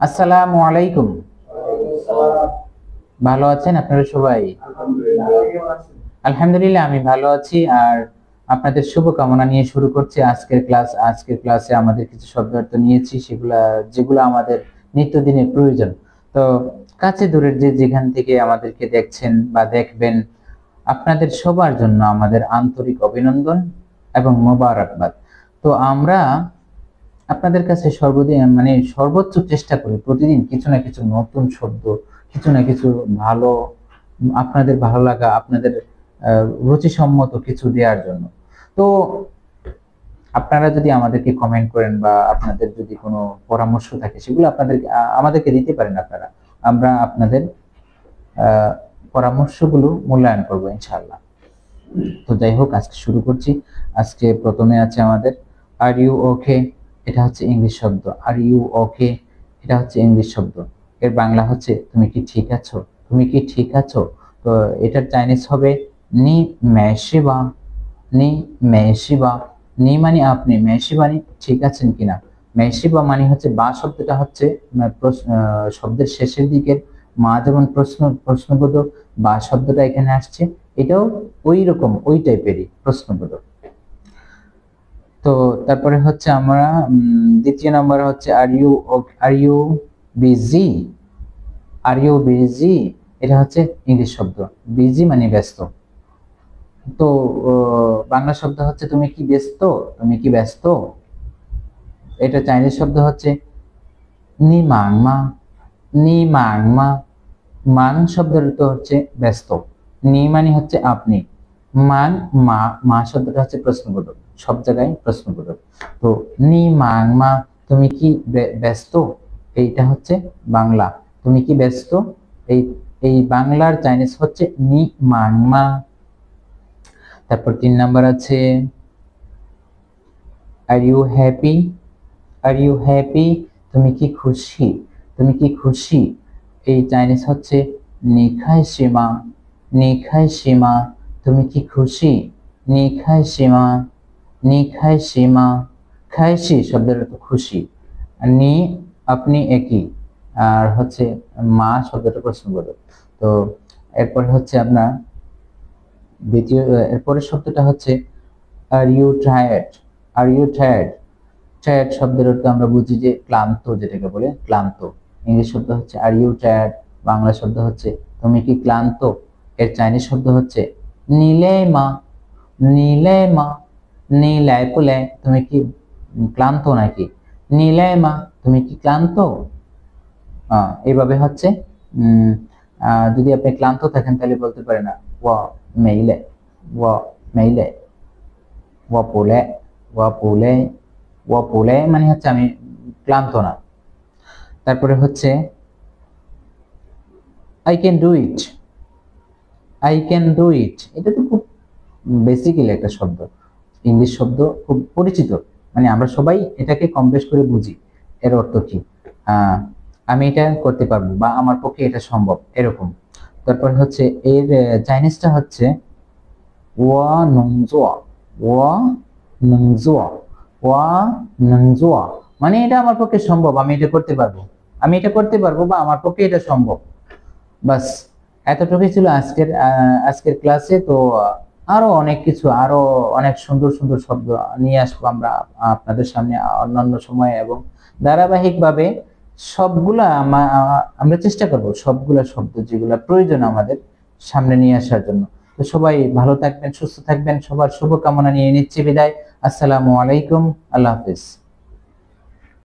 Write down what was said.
আসসালামু আলাইকুম। ভালো আছেন আপনারা সবাই? আলহামদুলিল্লাহ আমি ভালো আছি। আর আপনাদের শুভকামনা নিয়ে শুরু করছি আজকের ক্লাস। আজকের ক্লাসে আমাদের কিছু শব্দার্থ নিয়েছি, যেগুলো আমাদের নিত্যদিনের প্রয়োজন। তো কাছে দূরের যেখান থেকে আমাদেরকে দেখছেন বা দেখবেন, আপনাদের সবার জন্য আমাদের আন্তরিক অভিনন্দন এবং মোবারকবাদ। তো আমরা আপনাদের কাছে সর্বোচ্চ চেষ্টা করি প্রতিদিন কিছু না কিছু নতুন শব্দ, কিছু না কিছু ভালো, আপনাদের ভালো লাগা, আপনাদের রুচিসম্মত কিছু দেওয়ার জন্য। তো আপনারা যদি আমাদেরকে কমেন্ট করেন বা আপনাদের যদি কোনো পরামর্শ থাকে, সেগুলো আমাদেরকে দিতে পারেন আপনারা। আমরা আপনাদের পরামর্শগুলো মূল্যায়ন করবো ইনশাআল্লাহ। তো যাই হোক, আজকে শুরু করছি। আজকে প্রথমে আছে আমাদের আর ইউ ওকে। এটা হচ্ছে ইংলিশ শব্দ। আর ইউ ওকে, এটা হচ্ছে ইংলিশ শব্দ। এর বাংলা হচ্ছে তুমি কি ঠিক আছো, তুমি কি ঠিক আছো। তো এটার চাইনিজ হবে নি মেশিবা। নি মেশিবা, নি মানে আপনি, মেশি মানে ঠিক আছেন কিনা। মেশিবা মানে হচ্ছে বা শব্দটা হচ্ছে শব্দের শেষের দিকের মা যেমন প্রশ্নবোধক, বা শব্দটা এখানে আসছে, এটাও ওই রকম ওই টাইপেরই প্রশ্নবোধক। তো তারপরে হচ্ছে আমরা দ্বিতীয় নম্বর হচ্ছে are you busy. Are you busy, এটা হচ্ছে ইংলিশ শব্দ। বিজি মানে ব্যস্ত। তো বাংলা শব্দ হচ্ছে তুমি কি ব্যস্ত, তুমি কি ব্যস্ত। এটা চাইনিজ শব্দ হচ্ছে নি মাংমা। নি মাংমা, মান শব্দের অর্থ হচ্ছে ব্যস্ত। নি মানে হচ্ছে আপনি, মান মা, মা শব্দটা হচ্ছে প্রশ্নবোধক, সব জায়গায় প্রশ্নবোধক। তো নি মাংমা, তুমি কি ব্যস্ত, এইটা হচ্ছে বাংলা। তুমি কি ব্যস্ত, এই এই বাংলার চাইনিজ হচ্ছে নি মাংমা। তারপর 3 নাম্বার আছে are you happy. Are you happy, তুমি কি খুশি, তুমি কি খুশি। এই চাইনিজ হচ্ছে নিখাই সীমা। নিখাই সীমা, তুমি কি খুশি। নিখাই সীমা, নিখাই সীমা। খাইছি শব্দের অর্থ খুশি। নি আপনি একই, আর হচ্ছে মা শব্দটা প্রশ্নবোধক। তো এরপর হচ্ছে আপনার এরপরের শব্দটা হচ্ছে are you tired. Are you tired. Tired শব্দের অর্থ আমরা বুঝি যে ক্লান্ত, যেটাকে বলে ক্লান্ত। ইংলিশ শব্দ হচ্ছে আর ইউ টায়ার্ড, বাংলা শব্দ হচ্ছে তুমি কি ক্লান্ত। এর চাইনিজ শব্দ হচ্ছে নিলেমা। নিলেমা, নিলাইপুলে, তুমি কি ক্লান্ত নাকি। নিলেমা, তুমি কি ক্লান্ত। এইভাবে হচ্ছে যদি আপনি ক্লান্ত থাকেন তাহলে বলতে পারেন না ওয়া মেইলে, ওয়া মেইলে, ওয়া পোলে, ওয়া পোলে, ওয়া পোলে মানে হচ্ছে আমি ক্লান্ত না। তারপরে হচ্ছে I can do it. I can do it, এটা তো খুব বেসিক্যালি একটা শব্দ, ইংলিশ শব্দ, খুব পরিচিত, মানে আমরা সবাই এটাকে কম বেশ করে বুঝি। এর অর্থ কি, আমি এটা করতে পারবো বা আমার পক্ষে এটা সম্ভব, এরকম। তারপর হচ্ছে এর চাইনিজটা হচ্ছে ওয়া নংজোয়া। ওয়া নংজোয়া, ওয়া নংজোয়া মানে এটা আমার পক্ষে সম্ভব, আমি এটা করতে পারবো, আমি এটা করতে পারবো বা আমার পক্ষে এটা সম্ভব। বাস, এতটুকুই ছিল আজকের ক্লাসে। তো আরো অনেক কিছু, আরো অনেক সুন্দর সুন্দর শব্দ নিয়ে আসবো আমরা আপনাদের সামনে অন্যান্য সময়ে, এবং ধারাবাহিকভাবে সবগুলা আমরা চেষ্টা করব সবগুলা শব্দ যেগুলা প্রয়োজন আমাদের সামনে নিয়ে আসার জন্য। তো সবাই ভালো থাকবেন, সুস্থ থাকবেন, সবার শুভকামনা নিয়ে নিচ্ছি বিদায়। আসসালামু আলাইকুম, আল্লাহ হাফিজ।